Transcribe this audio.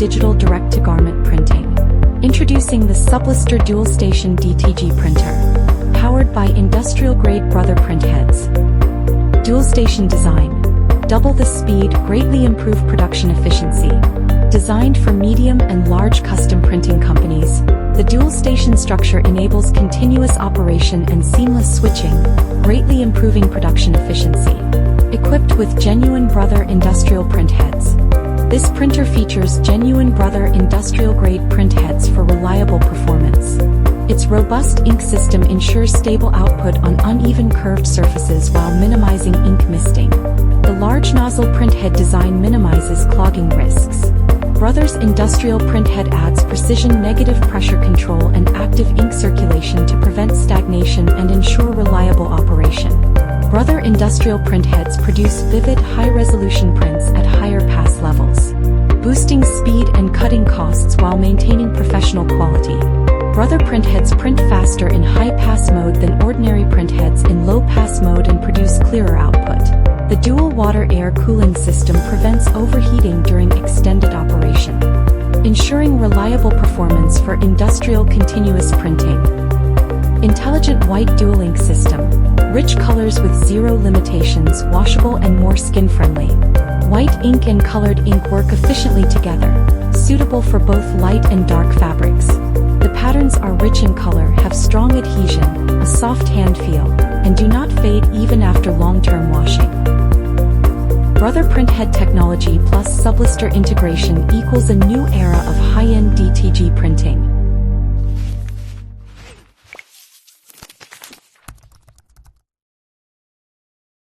digital direct-to-garment printing. Introducing the Sublistar dual-station DTG printer, powered by industrial-grade Brother printheads. Dual-station design. Double the speed, greatly improve production efficiency. Designed for medium and large custom printing companies, the dual-station structure enables continuous operation and seamless switching, greatly improving production efficiency. Equipped with genuine Brother industrial printheads. This printer features genuine Brother industrial-grade printheads for reliable performance. Its robust ink system ensures stable output on uneven curved surfaces while minimizing ink misting. The large nozzle printhead design minimizes clogging risks. Brother's industrial printhead adds precision negative pressure control and active ink circulation to prevent stagnation and ensure reliable operation. Brother industrial printheads produce vivid, high-resolution prints at higher pass levels, boosting speed and cutting costs while maintaining professional quality. Brother printheads print faster in high-pass mode than ordinary printheads in low-pass mode and produce clearer output. The dual water-air cooling system prevents overheating during extended operation, ensuring reliable performance for industrial continuous printing. Intelligent white dual ink system. Rich colors with zero limitations, washable and more skin-friendly. White ink and colored ink work efficiently together, suitable for both light and dark fabrics. The patterns are rich in color, have strong adhesion, a soft hand feel, and do not fade even after long-term washing. Brother printhead technology plus Sublistar integration equals a new era of high-end DTG printing.